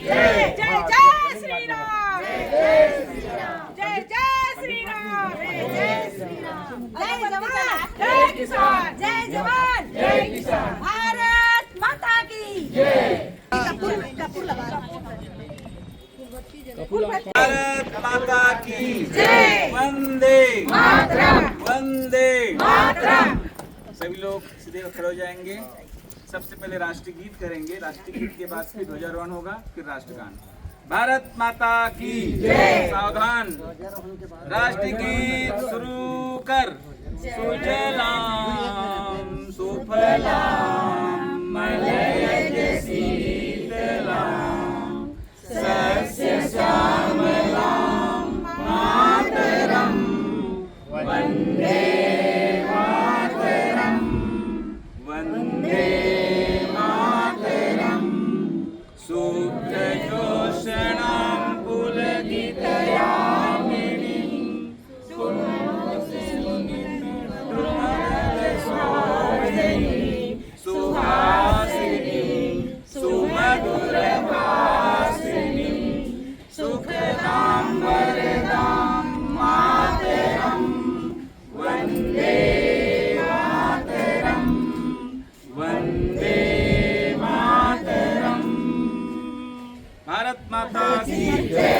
जय जय श्री राम, जय जय श्री राम, जय श्री राम, जय जवान जय किसान, जय जवान जय किसान, भारत माता की जय। भारत माता की जय, वंदे मातरम, वंदे मातरम। सभी लोग सीधे खड़े हो जाएंगे। सबसे पहले राष्ट्रीय गीत करेंगे, राष्ट्रीय गीत के बाद फिर ध्वजारोहण होगा, फिर राष्ट्रगान। भारत माता की जय। सावधान, राष्ट्रीय गीत शुरू कर। सुजलाम सुफलाम मलयज शीतलाम सस्य श्यामलाम मातरम वंदे मातरम वंदे मातरम सुप्रजोषणां पुलकितयामिनीं सुहासिनीं सुमधुरभाषिणीं सुखदां वरदां मातरं वन्दे मातरं वन्दे मातरं। भारत माता की जय।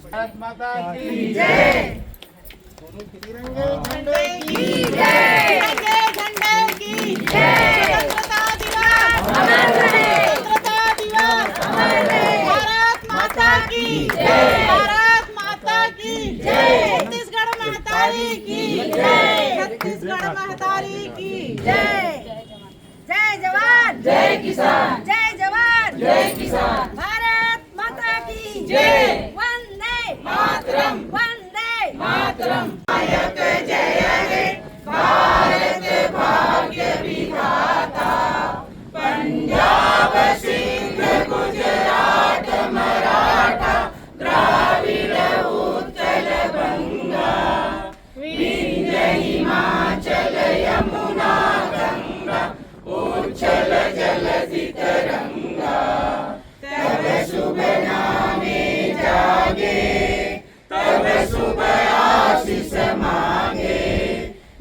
भारत माता की जय, तिरंगे झंडे की जय, तिरंगे झंडे की जय, स्वतंत्रता दिवस अमर रहे, स्वतंत्रता दिवस अमर रहे, भारत माता की जय, भारत माता की जय, छत्तीसगढ़ महतारी की जय, छत्तीसगढ़ महतारी की जय। जय जवान जय किसान, जय जवान जय किसान, भारत माता की जय, वंदे मातरम, वंदे मातरम। नायक जय हे भारत भाग्य विधाता, पंजाब सिंध गुजरात मराठा द्राविड़ उत्कल बंगा, विंध्य हिमाचल यमुना गंगा उच्छल जलधि तरंगा, तब शुभ नामे जागे, तब शुभ आशीष मांगे,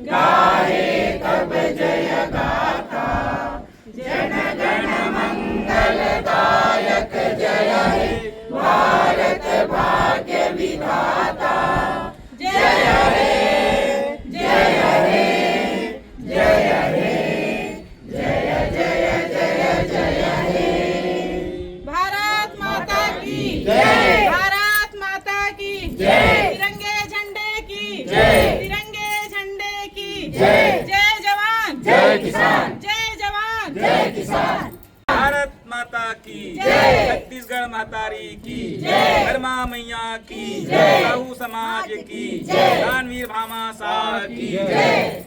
गाहे तब जय गाथा, जन गण मंगलदायक जय हे भारत भाग्य विधाता, जय हे जय हे जय हे जय जय जय जय हे। भारत माता की जय, भारत माता की जय, तिरंगे झंडे की जय, तिरंगे झंडे की जय, जय जवान जय किसान, जय जवान जय किसान, भारत माता की जय, छत्तीसगढ़ महतारी की जय, धर्मा मैया की जय, साहू समाज की जय, दानवीर भामा शाह की जय।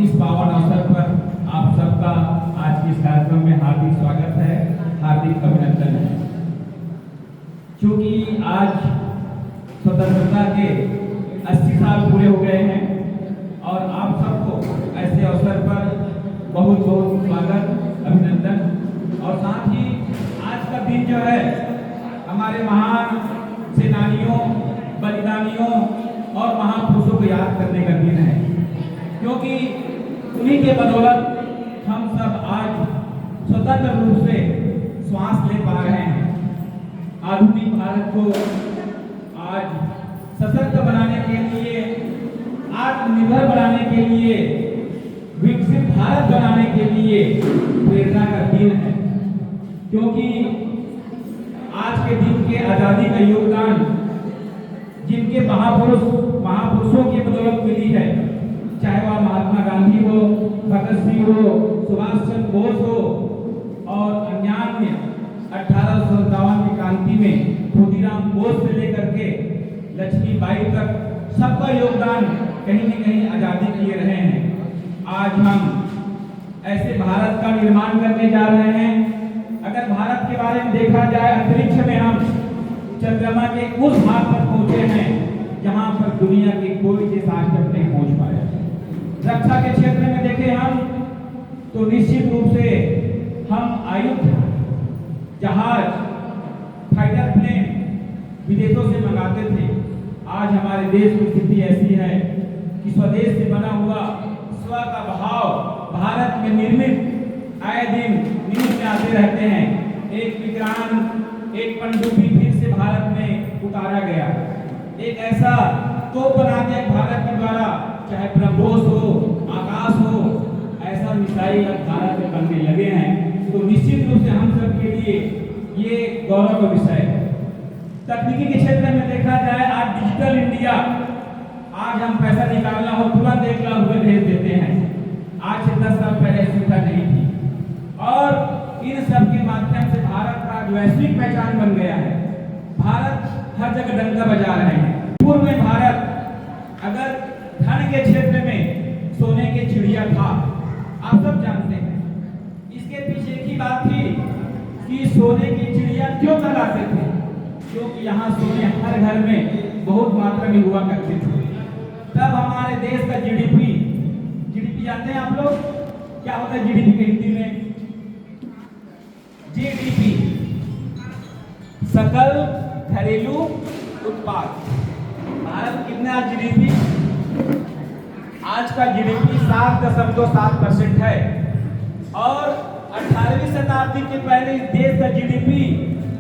इस पावन अवसर पर आप सबका आज के इस कार्यक्रम में हार्दिक स्वागत है, हार्दिक अभिनंदन है। क्योंकि आज स्वतंत्रता के 80 साल पूरे हो गए हैं और आप सबको ऐसे अवसर पर बहुत बहुत स्वागत, अभिनंदन। और साथ ही आज का दिन जो है हमारे महान सेनानियों, बलिदानियों और महापुरुषों को याद करने का दिन है, क्योंकि उन्हीं के बदौलत हम सब आज स्वतंत्र रूप से श्वास ले पा रहे हैं। आधुनिक भारत को आज सशक्त बनाने के लिए, आत्मनिर्भर बनाने के लिए, विकसित भारत बनाने के लिए प्रेरणा का दिन है। क्योंकि आज के दिन के आजादी का योगदान जिनके महापुरुषों की बदौलत मिली है, चाहे वह महात्मा गांधी हो, भगत सिंह हो, सुभाष चंद्र बोस हो और अन्य 1857 की क्रांति में खुदीराम बोस से लेकर के लक्ष्मीबाई तक सबका योगदान कहीं न कहीं आजादी किए रहे हैं। आज हम ऐसे भारत का निर्माण करने जा रहे हैं। अगर भारत के बारे में देखा जाए, अंतरिक्ष में हम चंद्रमा के उस भाग पर पहुंचे हैं जहां पर दुनिया के कोई देश आज तक नहीं पहुंच पाया। रक्षा के क्षेत्र में देखें हम तो निश्चित रूप से हम आयुध, जहाज, फाइटर प्लेन विदेशों से मंगाते थे। आज हमारे देश की स्थिति ऐसी है कि स्वदेश से बना हुआ स्व का भाव भारत में निर्मित आए दिन न्यूज में आते रहते हैं। एक विज्ञान, एक पनडुब्बी फिर से भारत में उतारा गया। एक ऐसा तोप बना दिया भारत के द्वारा, चाहे ब्रह्मोस हो, आकाश हो, ऐसा मिसाइल अब भारत में बनने लगे हैं। तो निश्चित रूप से हम सब के लिए ये गौरव का विषय है। तकनीकी के क्षेत्र में देखा जाए, आज डिजिटल इंडिया, आज हम पैसा निकालना हो तुरंत 1 लाख रुपए भेज देते हैं। आज से 10 साल पहले सुविधा नहीं थी और इन सब के माध्यम से भारत का वैश्विक पहचान बन गया है। भारत हर जगह डंका बजा रहे हैं। पूर्व में भारत अगर धन के क्षेत्र में सोने की चिड़िया था, आप सब जानते हैं। इसके पीछे की बात थी कि सोने की चिड़िया क्यों लगाते थे, क्योंकि यहाँ सोने हर घर में बहुत मात्रा में हुआ करते थे। तब हमारे देश का जीडीपी जानते हैं आप लोग क्या होता है जीडीपी के हिंदी में? जीडीपी सकल घरेलू उत्पाद। भारत कितना जीडीपी? आज का जीडीपी 7.7% है और 18वीं शताब्दी के पहले इस देश का जीडीपी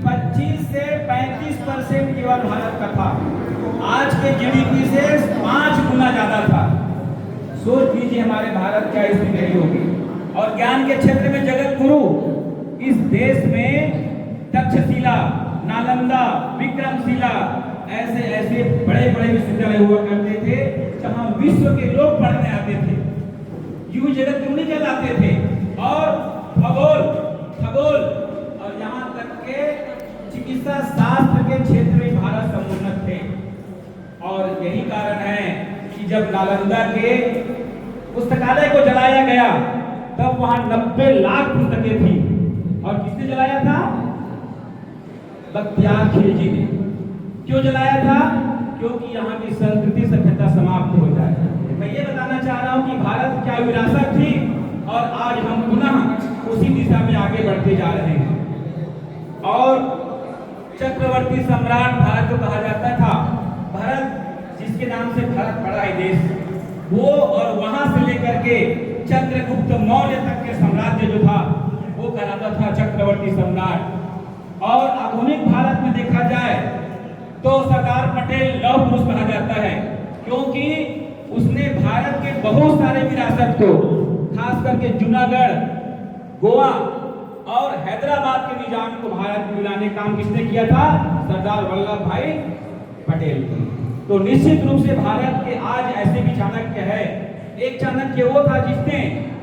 25 से 35% केवल भारत का था। आज के जीडीपी से 5 गुना ज्यादा था। सोच लीजिए हमारे भारत क्या स्थिति रही होगी। और ज्ञान के क्षेत्र में जगत गुरु इस देश में तक्षशिला, नालंदा, विक्रमशिला ऐसे ऐसे बड़े बड़े विश्वविद्यालय हुआ करते थे जहां विश्व के लोग पढ़ने आते थे। यूं जगत गुरु नहीं कहलाते थे। और खगोल और यहाँ तक के चिकित्सा शास्त्र के क्षेत्र में भारत समुन्नत थे। और यही कारण है कि जब नालंदा के पुस्तकालय को जलाया गया तब वहां 90 लाख पुस्तकें थी। और किसने जलाया था? बख्तियार खिलजी ने। क्यों जलाया था? क्योंकि यहाँ की संस्कृति सभ्यता समाप्त हो जाए। मैं ये बताना चाह रहा हूँ कि भारत क्या विरासत थी और आज हम पुनः उसी दिशा में आगे बढ़ते जा रहे हैं। और चक्रवर्ती सम्राट भारत को कहा जाता था। भारत जिसके नाम से भारत पड़ा है देश, वो और वहां से लेकर के चंद्रगुप्त मौर्य तक के साम्राज्य जो था वो कहलाता था चक्रवर्ती सम्राट। और आधुनिक भारत में देखा जाए तो सरदार पटेल लौह पुरुष कहा जाता है, क्योंकि उसने भारत के बहुत सारे विरासत को, खास करके जूनागढ़, गोवा और हैदराबाद के निजाम को भारत में मिलाने का काम किसने किया था? सरदार वल्लभ भाई पटेल। तो निश्चित रूप से भारत के आज ऐसे भी चाणक्य है। एक चाणक्य वो था जिसने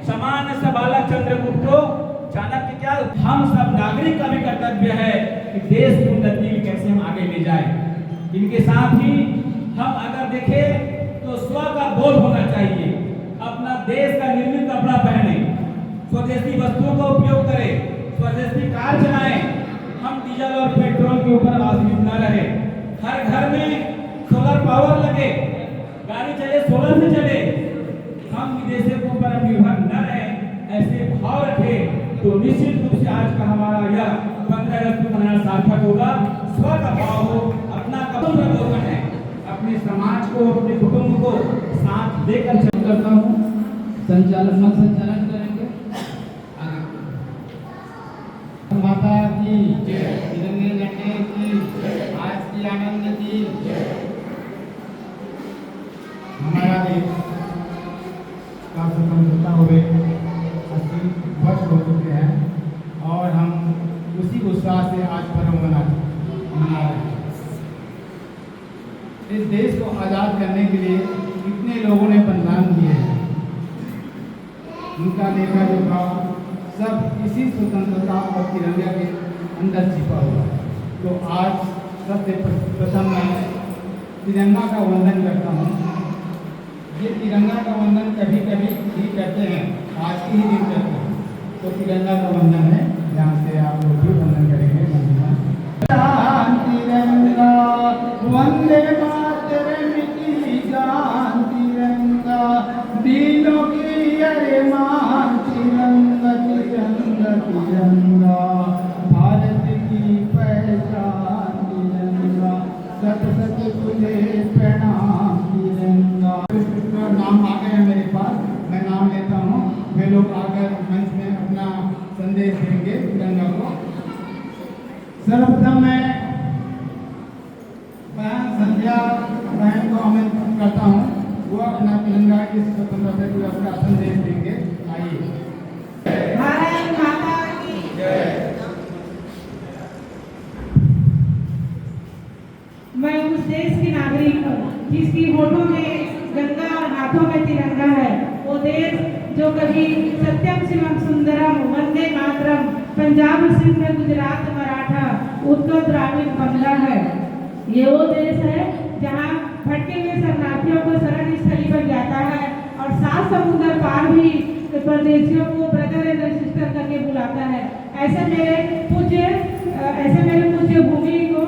समान सबाला चंद्रगुप्त को, चाणक्य क्या, हम सब नागरिक का भी कर्तव्य है कि देश की उन्नति में कैसे हम आगे ले जाएं। इनके साथ ही हम अगर देखें तो स्व का बोध होना चाहिए, अपना देश का निर्मित कपड़ा पहने, स्वदेशी वस्तुओं का उपयोग करें, स्वदेशी कार चलाएं, हम डीजल और पेट्रोल के ऊपर आश्रित न रहे। हर घर में सोलर पावर लगे, गाड़ी चले सोलर से चले, हम विदेशों के ऊपर निर्भर न रहे, ऐसे भाव रखे तो निश्चित रूप से आज का हमारा यह 15 अगस्त को मनाना सार्थक होगा। स्व का भाव हो, अपना कदम प्रबोधन है, अपने समाज को, अपने कुटुंब को साथ लेकर चल करता हूँ। संचालन करेंगे। माता की तिरंगे झंडे की आज की आनंद की। हमारा देश का स्वतंत्रता हुए 80 वर्ष हो चुके हैं और हम उसी उत्साह से आज पर्व मना रहे हैं। इस देश को आज़ाद करने के लिए कितने लोगों ने बलिदान दिए हैं, उनका लेखा जोखा सब इसी स्वतंत्रता और तिरंगे के अंदर छिपा हुआ है। तो आज सबसे प्रथम मैं तिरंगा का वंदन करता हूँ। ये तिरंगा का वंदन कभी कभी भी करते हैं, आज के ही दिन करते हैं, तो तिरंगा का वंदन है, जहाँ से आप लोग भी वंदन करेंगे। तिरंगा वंदे मातरम की जान, तिरंगा दिलों की अरमान, तिरंगा तिरंगा तिरंगा भारत की पहचान, तिरंगा सत सत तुझे प्रणाम, तिरंगा। नाम आ गए हैं मेरे पास, मैं नाम लेता हूँ, वे लोग आकर मंच में अपना संदेश देंगे तिरंगा को। सर्वप्रथम मैं बहन संध्या बहन को आमंत्रित करता हूँ, वो अपना तिरंगा की स्वतंत्रता दिवस का संदेश देंगे। आइए। भारत माता की जय। मैं उस देश की नागरिक हूँ जिसकी होठों में गंगा और हाथों में तिरंगा है। वो देश जो कभी सत्यम शिवम सुंदरम वंदे मातरम पंजाब सिंध गुजरात मराठा उत्तर द्राविड़ बंगला है। ये वो देश है जहाँ भटके हुए शरणार्थियों को शरण स्थली बन जाता है और 7 समुद्र पार भी परदेशियों को ब्रदर एंड सिस्टर करके बुलाता है। ऐसे मेरे पूज्य भूमि को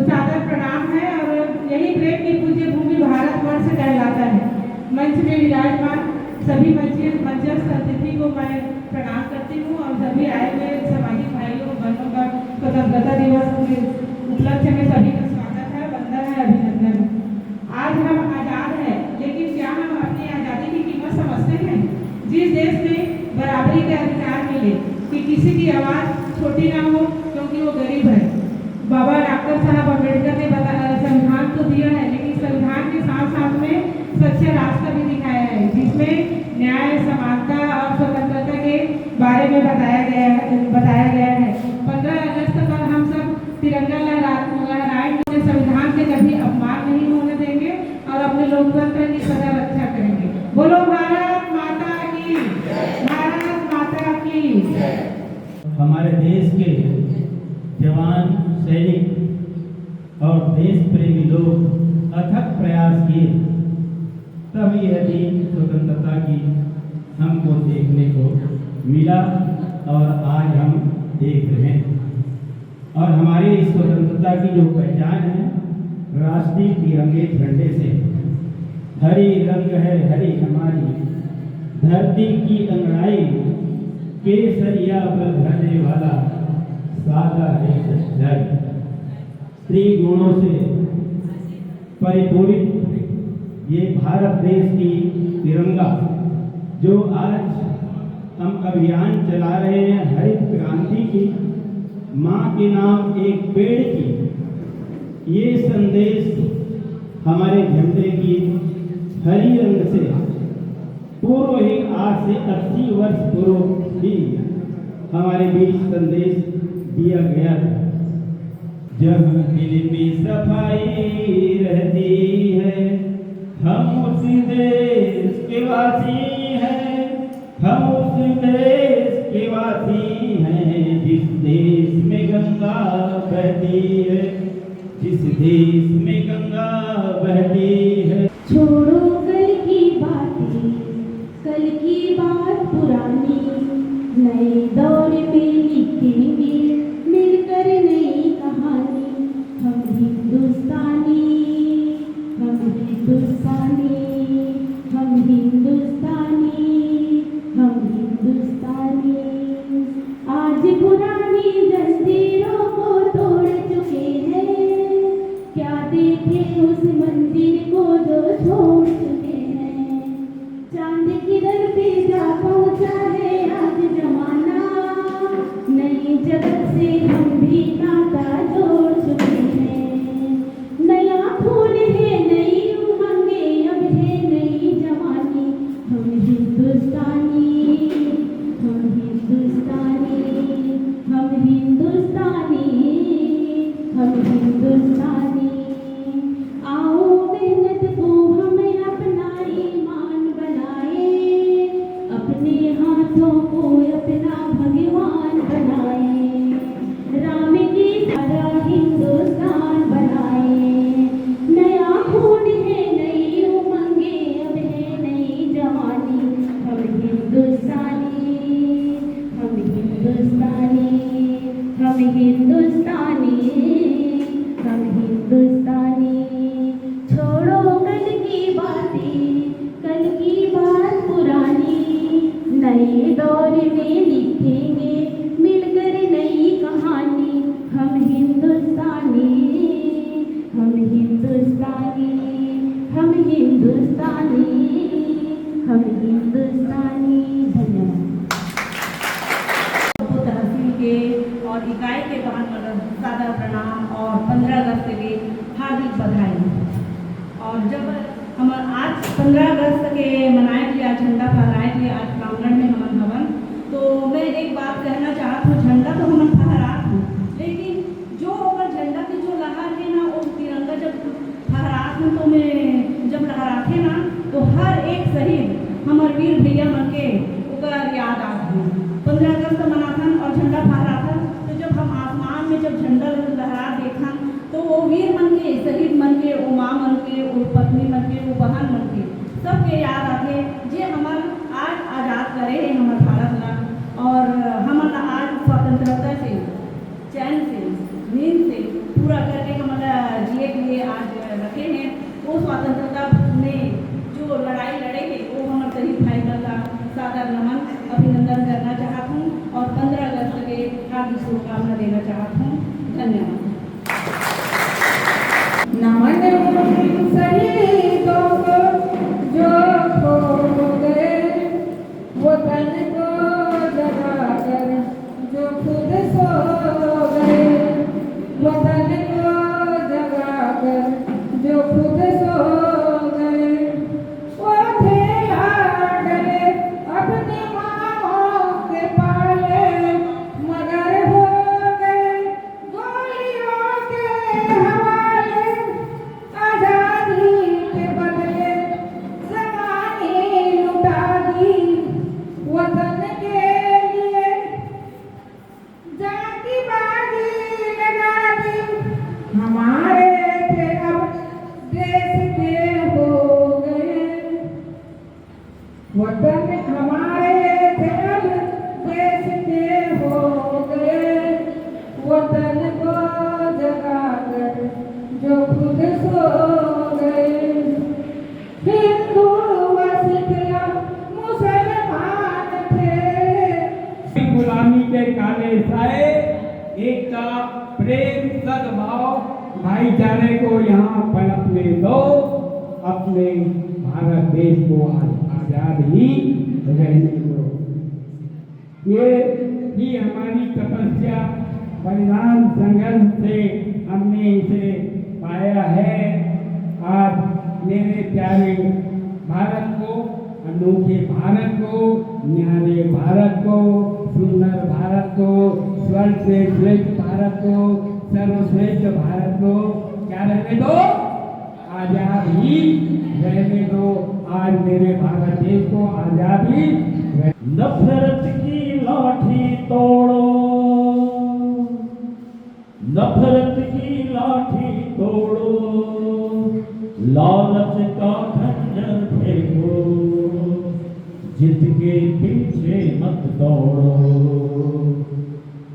सादर प्रणाम है और यही प्रेम की पूज्य भूमि भारतवर्ष कहलाता है। मंच में विराजमान सभी मंचस्थ अतिथि को मैं प्रणाम करती हूँ और सभी आए हुए सामाजिक भाइयों बहनों का स्वतंत्रता दिवस के उपलक्ष्य में सभी का स्वागत है, वंदन है, अभिनंदन। आज हम आज़ाद हैं, लेकिन क्या हम अपनी आज़ादी की कीमत समझते हैं? जिस देश में बराबरी के अधिकार मिले कि किसी की आवाज़ छोटी ना हो क्योंकि वो गरीब है। बाबा डॉक्टर साहब अम्बेडकर ने संविधान तो दिया है, लेकिन संविधान के साथ साथ में सच्चा रास्ता भी दिखाया है, जिसमें न्याय, समानता और स्वतंत्रता के बारे में बताया गया है। 15 अगस्त पर हम सब तिरंगा लहराएंगे, संविधान के कभी अपमान नहीं होने देंगे और अपने लोकतंत्र की सदा रक्षा करेंगे। बोलो भारत माता की, भारत माता की। हमारे देश के जवान, सैनिक और देश प्रेमी लोग अथक प्रयास किए, तब यह दिन स्वतंत्रता की हमको देखने को मिला और आज हम देख रहे हैं। और हमारी इस स्वतंत्रता की जो पहचान है, राष्ट्रीय तिरंगे झंडे से। हरी रंग है हरी हमारी धरती की अंगड़ाई, केसरिया पर धरने वाला सादा है सच्चाई। त्रिगुणों से परिपूरित ये भारत देश की तिरंगा, जो आज हम अभियान चला रहे हैं हरित क्रांति की, माँ के नाम एक पेड़ की, ये संदेश हमारे झंडे की हरी रंग से पूर्व ही आज से 80 वर्ष पूर्व ही हमारे बीच संदेश दिया गया था। जब दिल में सफाई रहती है, हम उस देश के वासी हैं, हम उस देश के वासी हैं, जिस देश में गंगा बहती है, जिस देश में गंगा बहती है। छोड़ो कल की बातें, कल की बात पुरानी नए दौर में लिखेंगे मिलकर नई कहानी। हम हिंदुस्तानी हम हिंदुस्तानी हम हिंदुस्तानी हम हिंदुस्तानी। आज पुरानी जंजीरों को तोड़ चुके हैं, क्या देखे उस मंदिर को जो छोड़ चुके हैं। चांद की दर पे जा पहुंचा है आज जमाना, नई जगत से हम भी नाता जोड़ चुके हैं। नया फूल है नई उमंगे अब है नई जवानी। हम हिंदुस्तानी हम हिंदुस्तानी हम हिंदुस्तानी हम हिंदुस्तानी। आओ मेहनत को हम अपना ईमान बनाए, अपने हाथों को अपना भगवान बनाए। राम की सारा हिंदुस्तान बनाए। नया खून है नई उमंगे अब है नई जवानी। हम हिंदुस्तानी हम हिंदुस्तानी हम हिंदुस्तानी हम हिंदुस्तानी। छोड़ो कल की बातें कल की बात पुरानी, नए दौर में लिखेंगे मिलकर नई कहानी। हम हिंदुस्तानी हम हिंदुस्तानी हम हिंदुस्तानी हम हिंदुस्तानी। धन्यवाद। तहसील के और इकाई के सादर प्रणाम और 15 अगस्त के हार्दिक बधाई। और जब हम आज 15 अगस्त के मनाए थे, आज झंडा फहराए थे आज प्रांगण में हमन भवन, तो मैं एक बात कहना चाहत हूँ। झंडा तो हमन फहरात हूँ, लेकिन जो ओकर झंडा की जो लहर है ना, वो तिरंगा जब फहरात हूँ तो मैं जब लहराते ना तो हर एक शहीद हमार वीर भैया मन के ओकर याद आत हूँ। 15 अगस्त मनाथन और झंडा फहराथन, तो जब हम आसमान में जब झंडा लहरा देखा तो वो वीर मन के शहीद मन के वो माँ मन के वो पत्नी मन के वो बहन मन के सबके याद आते जे हमार आज आज़ाद करे है हमार भारत ला। और हमन आज स्वतंत्रता से चैन से नींद से पूरा करके हमारा जिए के लिए आज रखे हैं। वो स्वतंत्रता में जो लड़ाई लड़े हैं वो हमारे शहीद भाई का सादर नमन अभिनंदन करना चाहता हूँ और 15 अगस्त के हार्दिक शुभकामना देना चाहता हूँ। धन्यवाद। नमन उन शहीदों को जो खो गए, वतन को जगाकर जो खुद सो गए। वतन को जगाकर जो खुद सो गए, वो थे लाडले अपनी माँओं के पाले, मगर हो गए गोलियों के हवाले। आजादी के बदले ज़माने लुटा दी, वतन के लिए जान की बाजी लगा दी। हमारे थे अब देश के हो गए, वतन हमारे थे अब देश के हो गए। वतन को जगाकर जो खुद सो गए। हिंदू व सिख या मुसलमान थे, गुलामी के काले साए, एकता प्रेम सद्भाव भाईचारे को यहाँ पनपने दो। अपने भारत देश को आजाद ही रहने दो। ये ही हमारी तपस्या बलिदान संघर्ष से हमने इसे पाया है। आज मेरे प्यारे भारत को, अनोखे भारत को, न्यारे भारत को, सुंदर भारत को, स्वर्ग से श्रेष्ठ भारत को, सर्वश्रेष्ठ भारत को क्या रहने दो? आजाद ही रहने दो। आज मेरे भारत देश को आजाद ही। नफरत की लाठी तोड़ो, नफरत की लाठी तोड़ो, लालच का खंजर फेंको। जिसके पीछे मत दौड़ो,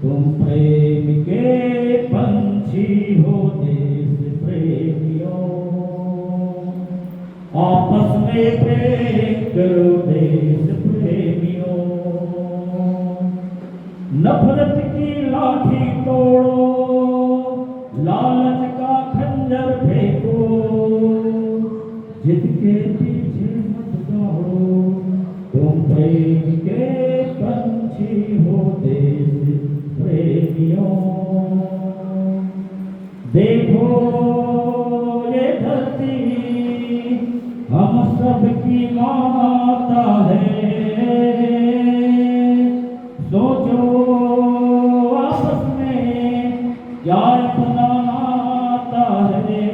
तुम प्रेम के पंछी हो देश प्रेमियों, आपस में प्रेम करो देश प्रेमियों, नफरत की लाठी तोड़ो, लालच का खंजर फेंको, जिसके पीछे मत दौड़ो, तुम प्रेम के पंछी हो देश प्रेमियों। देखो ये धरती हम सबकी माता है, सोचो आपस में क्या अपना नाता है,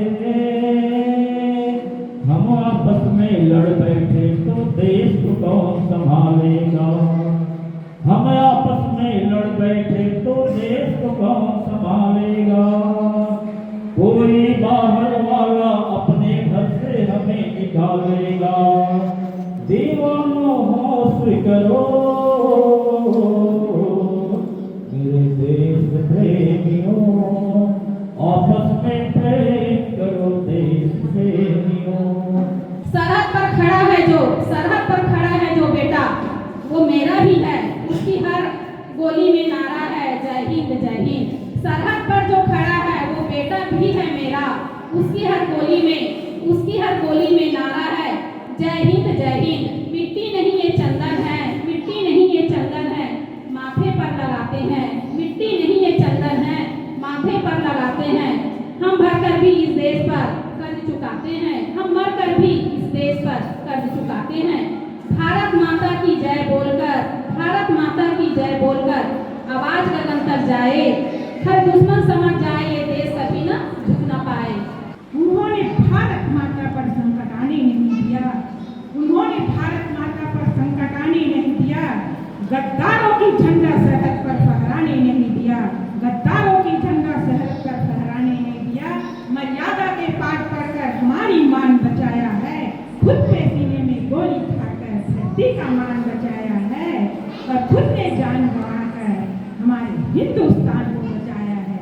हम आपस में लड़ बैठे तो देश को कौन संभालेगा, हम आपस में लड़ बैठे तो देश को कौन संभालेगा, कोई बाहर वाला अपने घर से हमें निकालेगा, दीवानों होश करो मेरे देश प्रेमियों, आपस में प्रेम करो देश प्रेमियों। सरहद पर खड़ा है जो बेटा, वो मेरा भी है, उसकी हर गोली में नारा है जय हिंद जय हिंद। सरहद पर जो खड़ा है वो बेटा भी है मेरा, उसकी हर गोली में नारा है जय हिंद जय हिंद। मिट्टी नहीं ये चंदन है, मिट्टी नहीं ये चंदन है, माथे पर लगाते हैं, मिट्टी नहीं ये चंदन है, माथे पर लगाते हैं। हम भरकर भी इस देश पर कर्ज चुकाते हैं, हम मरकर भी इस देश पर कर्ज चुकाते हैं। भारत माता की जय बोलकर, भारत माता की जय बोलकर आवाज गगन तक जाए, हर दुश्मन समझ जाए ये देश कभी न झुक न पाए। उन्होंने भारत माता पर संकट आने नहीं दिया, उन्होंने भारत माता पर संकट आने नहीं दिया, गद्दारों की झंडा सरहद पर फहराने नहीं दिया, गद्दारों की झंडा सरहद पर फहराने नहीं दिया। मर्यादा के पाठ पढ़कर हमारी मान बचाया है, खुद पे सीने में गोली खाकर धरती का मान बचाया है, और खुद ने जान गंवाकर हमारे हिंदुस्तान को बचाया है।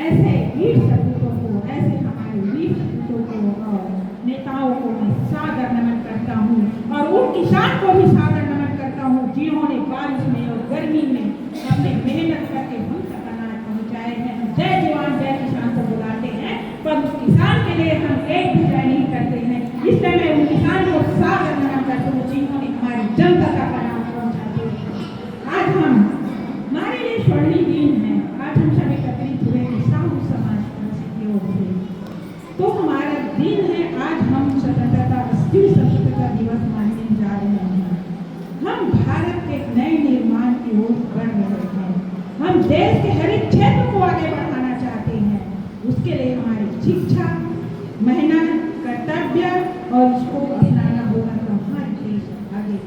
ऐसे वीर सपूतों को, ऐसे हमारे वीर सपूतों को और नेताओं को मैं सादर नमन करता हूँ, और उन किसान को भी सादर नमन करता हूँ जिन्होंने बारिश में और गर्मी में अपने मेहनत करके हम तक अनाज पहुँचाए हैं। जय जवान जय किसान को बुलाते हैं, पर उस किसान के लिए हम एक भी जय नहीं करते हैं। इसलिए मैं उन किसान को सादर नमन करता हूँ जिन्होंने हमारी जनता का अनाज पहुँचाते हैं। आज हम हमारे लिए स्वर्णिम दिन है, आज हम सब एकत्रित हुए किसान समाज की ओर से, तो हमारा दिन है। आज हम स्वतंत्रता 80 स्वतंत्रता दिवस मानने जा रहे हैं। हम भारत के नए निर्माण की ओर बढ़ रहे हैं, हम देश के हर एक क्षेत्र को आगे बढ़ाना चाहते हैं। उसके लिए हमारी शिक्षा, मेहनत, कर्तव्य और इसको अपनाना होगा तो हमारे देश आगे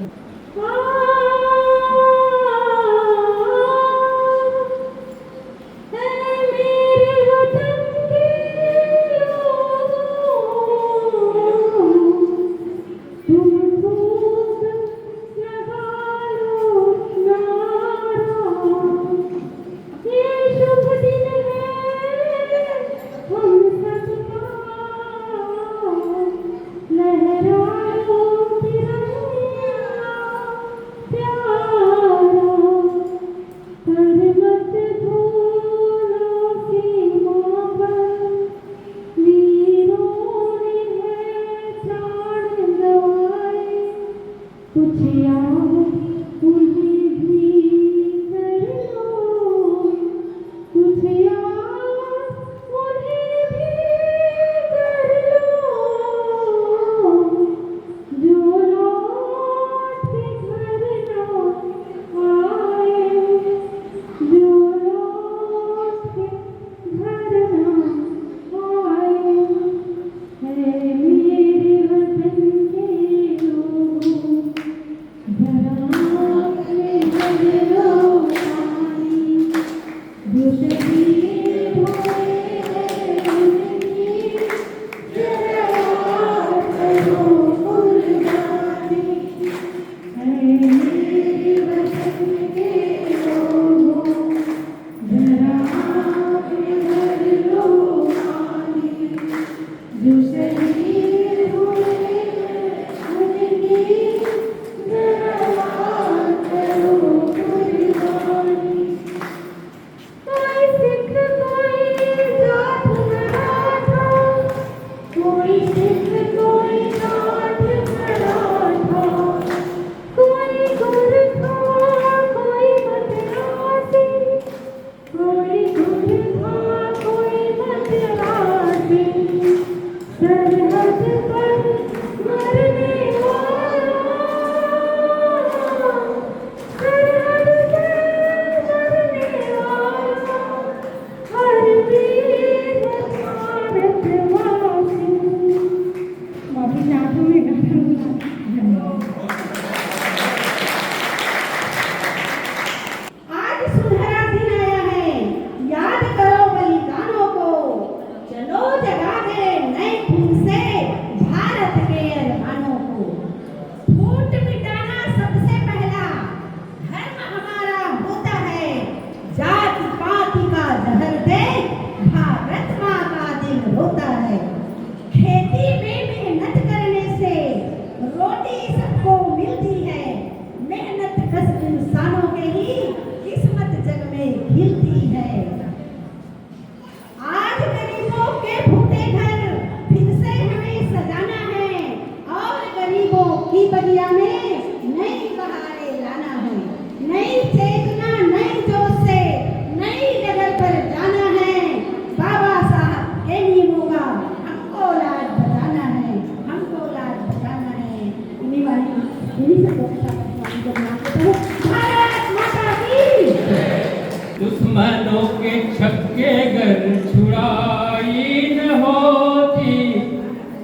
दुश्मनों के छक्के गर छुड़ाई न होती,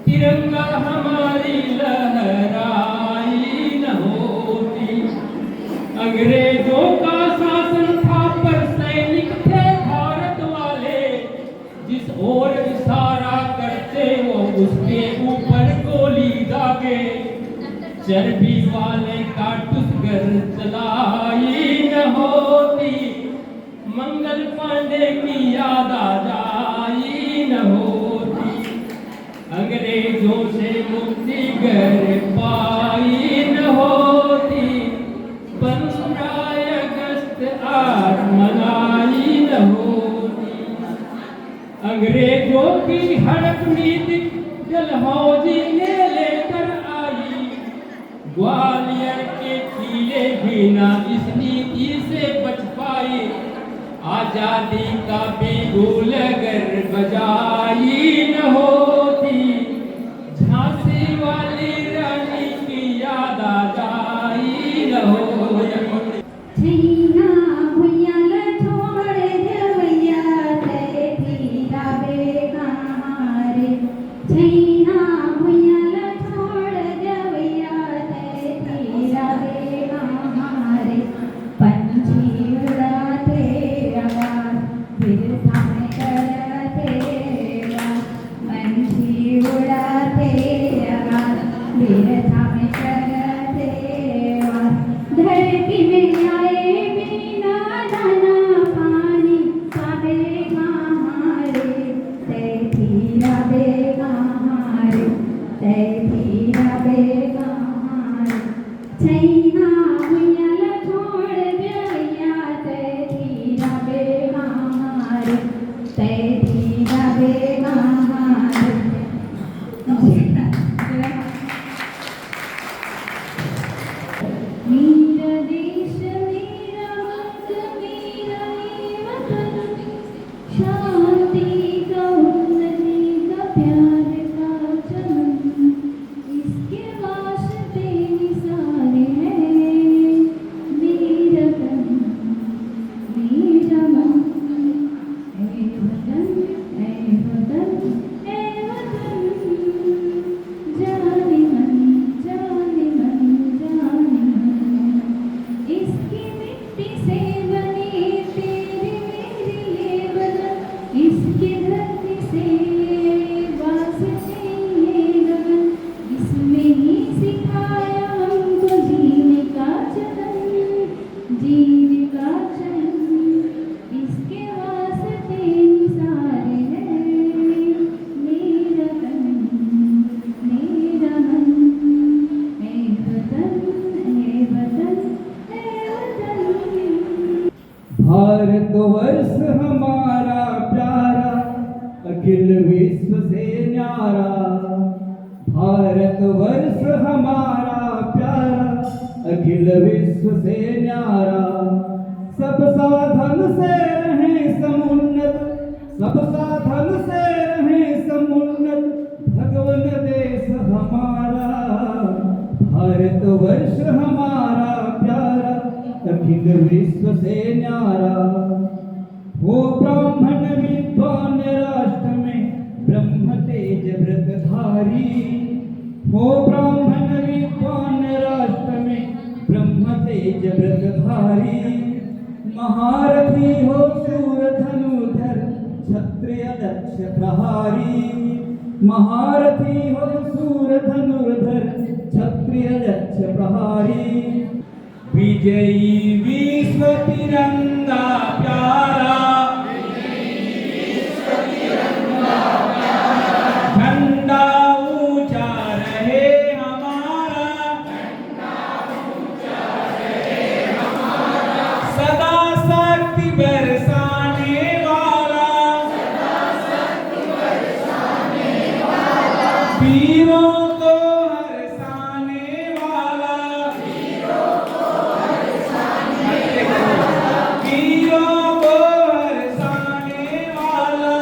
तिरंगा हमारी लहराई न होती। अंग्रेजों का शासन था पर सैनिक थे भारत वाले, जिस ओर इशारा करते वो उसके ऊपर गोली दागे। चर्बी वाले कारतूस गर चलाई न होती, मंगल पांडे की याद आ जाई न होती। अंग्रेजों से मुक्ति गर पाई न होती, 15 अगस्त आज मनाई न होती। अंग्रेजों की हड़प नीति डलहौजी ने लेकर आई, ग्वालियर के किले भी ना इस नीति से बच पाए। आजादी का बिगुल अगर बजाई न होती, झांसी वाली रानी की याद आ जाई न होती। छैना भुइयाल छोड़ देवैया तेरे पीरा बेगारे, छैना भुइयाल छोड़ देवैया तेरे पीरा बेगारे। पंछी उड़ाते आवाज फिर थामे करते आवाज, पंछी उड़ाते आवाज फिर थामे करते आवाज। धरती में आए भारतवर्ष हमारा प्यारा अखिल विश्व से न्यारा, भारतवर्ष हमारा प्यारा अखिल विश्व से न्यारा। सब साधन से रहें समुन्नत, सब साधन से रहें समुन्नत, भगवन देश हमारा, भारतवर्ष हमारा प्यारा अखिल विश्व से न्यारा। हो ब्राह्मण विद्वान राष्ट्र में ब्रह्म तेज व्रतधारी, हो ब्राह्मण विद्वान राष्ट्र में ब्रह्म तेज व्रतधारी। महारथी हो शूर धनुधर क्षत्रिय दक्ष प्रहारी, महारथी हो शूर धनुधर क्षत्रिय दक्ष प्रहारी। विजयी विश्व तिरंगा प्यारा, झंडा ऊंचा रहे हमारा, सदा शक्ति बरसाने वाला, वीरों को हरसाने वाला, वीरों को हरसाने वाला,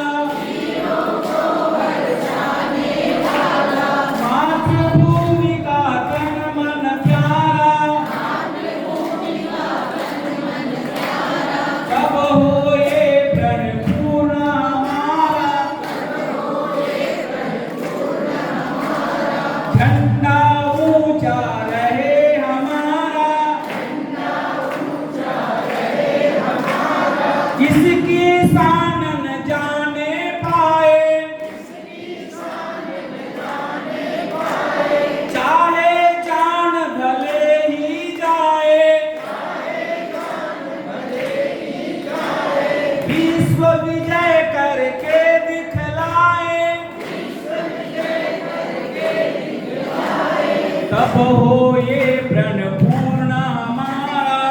मातृभूमि का तन मन प्यारा, कब हो ये प्रण पूर्ण हमारा, झंडा ऊंचा रहे हमारा, किसकी शान न जाने पाए, चाहे जान भले ही जाए, विश्व विजय करके दिखलाए, तब हो ये प्रण पूर्ण हमारा,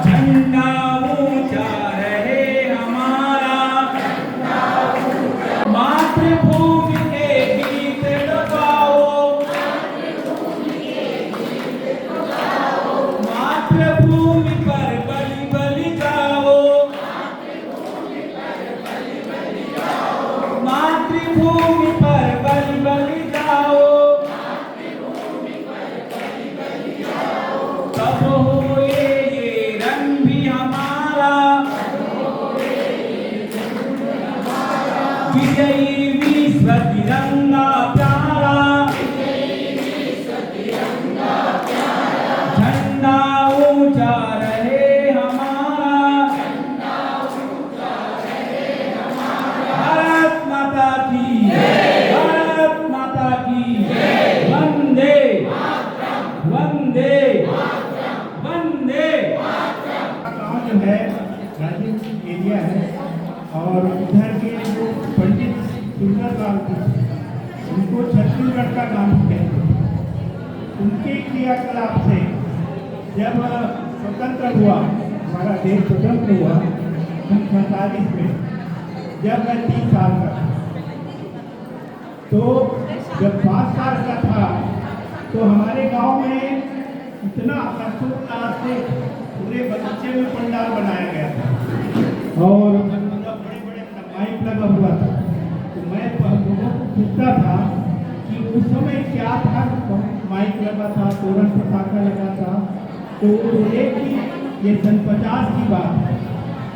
झंडा ऊंचा रहे हमारा, मातृभूमि के गीत गाओ, मातृभूमि पर बलि बलि जाओ, मातृभूमि पर बलि बलि जाओ, तब हो ये रंग भी हमारा, विजयी विश्व तिरंगा प्यारा, झंडा ऊंचा रहे हमारा, भारत माता की, भारत माता की, वंदे वंदे वंदे। गाँव जो है राजीव एरिया है और इधर के जो पंडित सुंदरलाल थे उनको छत्तीसगढ़ का गांधी कहते हैं। उनके क्रियाकलाप से जब स्वतंत्र हुआ, हमारा देश स्वतंत्र हुआ 1947 में, जब मैं 3 साल का था, तो जब 5 साल का था तो हमारे गांव में इतना हर्षोल्लास से पूरे बगीचे में पंडाल बनाया गया था और बड़े बड़े माइक लगा हुआ था। तो मैं लोगों को पूछता था कि उस समय क्या था, माइक लगा था, तोरण पताका लगा था। तो वो बोले कि ये सन 50 की बात है,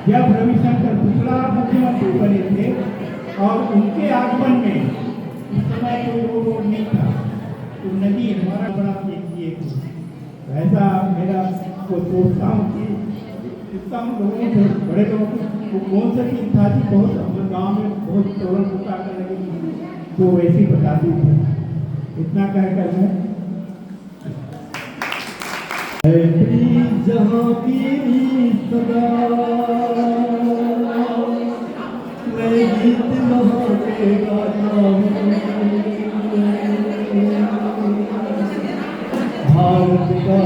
जब रविशंकर शुक्ला मुख्यमंत्री बने थे और उनके आगमन में उस समय कोई रोड नहीं था, तो नदी हमारा बड़ा एक ऐसा मेरा को सोचता हूँ कि पूछता हूँ लोगों से, बड़े लोगों को कौन सा चीज था कि बहुत हमारे गाँव में बहुत तोरण पताका लगी, तो वैसे बता दी। इतना कहकर मैं जहाँ की सदा मैं गीत वहाँ के गाता हूँ, भारत का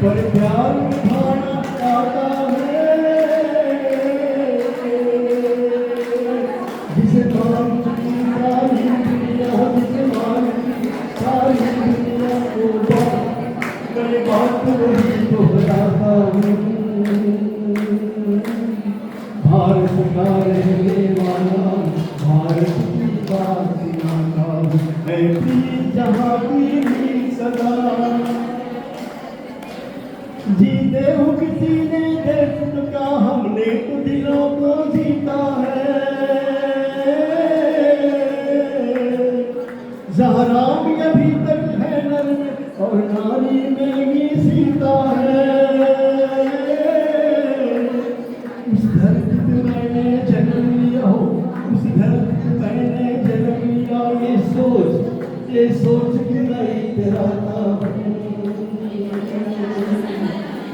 पर प्यार निभाना आता है, जिसे मान चुकी सारी दुनिया, जिसे मान चुकी सारी दुनिया को मैं बात वही दोहराता हूँ। भारत का रहने वाला, भारत की बात सुनाता हूँ, मैं भी जहाँ की भी सदा। जीते हो किसी ने देश का, हमने तो दिलों को जीता है। ज़हरा भी अभी तक है नर में, और नारी में ही सीता है। उस धरती पे मैंने जन्म लिया हो, उस धरती पे मैंने जन्म लिया, ये सोच के मैं इतराता हूँ।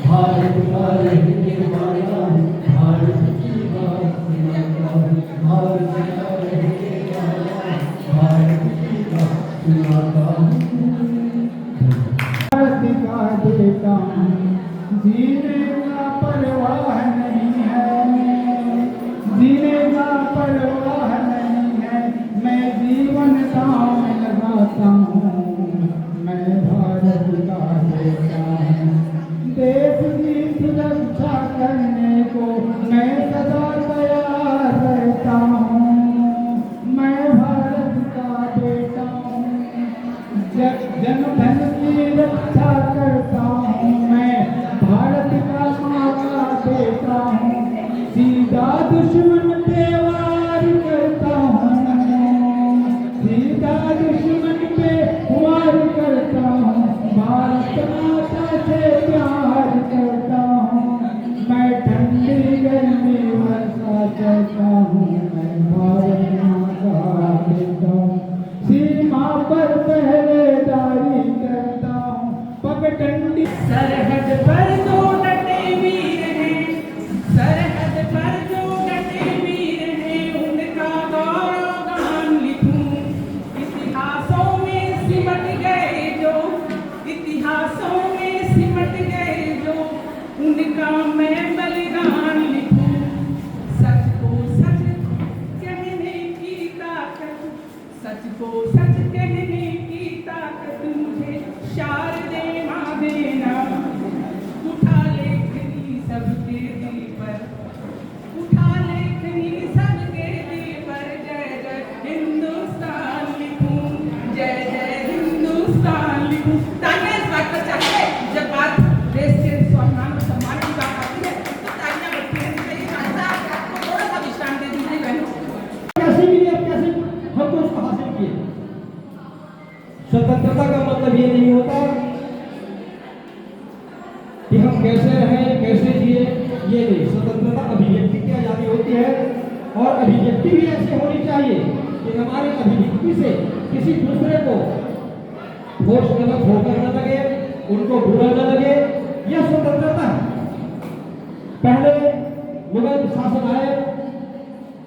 भारत का रहने वाला, भारत की बात सुनाता हूँ, भारत का रहने वाला, भारत की बात सुनाता हूँ। भारत का बेटा हूँ, जीने का परवाह नहीं है, जीने का परवाह नहीं है, मैं जीवन दांव में लगाता हूँ। मैं भारत का बेटा हूँ, देश की सुरक्षा करने को मैं सदा तैयार रहता हूँ। मैं भारत का बेटा हूँ, जन धन की रक्षा करता हूँ। मैं भारत का माँ का बेटा हूँ, सीधा दुश्मन पे वार करता हूँ, सीधा दुश्मन पे वार करता हूँ। भारत माता से प्यार करता हूँ, मैं ठंडी गर्मी वर्षा करता हूँ। मैं भारत माँ का बेटा हूँ, सीमा पर पहरेदारी करता हूँ, पगडंडी सरहद पर जो डटे वीर हैं, सरहद पर जो डटे वीर हैं, उनका गौरव गान लिखूं। इतिहासों में सिमट गए जो, इतिहासों में सिमट गए जो, उनका मैं बलिदान लिखूं। सच को सच कहने की ताकत, सच को सच कहने की ताकत मुझे शारदे माँ देना। उठा लेखनी सबके दिल पर, उठा लेखनी सबके दिल पर, जय जय हिंदुस्तान लिखूं, जय जय हिंदुस्तान लिखूं। तालियां इस बात पर चाहिए, जब बात देश के स्वाभिमान और सम्मान की बात आती है तो तालियां बजती रहनी चाहिए। आपको थोड़ा सा विश्राम दे दीजिए बहनों। कैसे मिली, अब कैसे हमको उसको हासिल किए। स्वतंत्रता का मतलब ये नहीं होता कि हम कैसे रहें, कैसे जिए, ये नहीं। स्वतंत्रता अभिव्यक्ति की आजादी होती है, और अभिव्यक्ति भी ऐसे होनी चाहिए कि हमारे अभिव्यक्ति से किसी दूसरे को ठोस गलत होकर न लगे, उनको बुरा न लगे। यह स्वतंत्रता है। पहले मुगल शासन आए,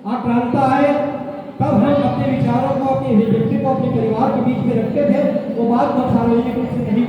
आक्रांता आए, तब हम अपने विचारों को, अपनी अभिव्यक्ति को अपने परिवार के बीच में रखते थे। वो बात हम सार्वजनिक रूप से नहीं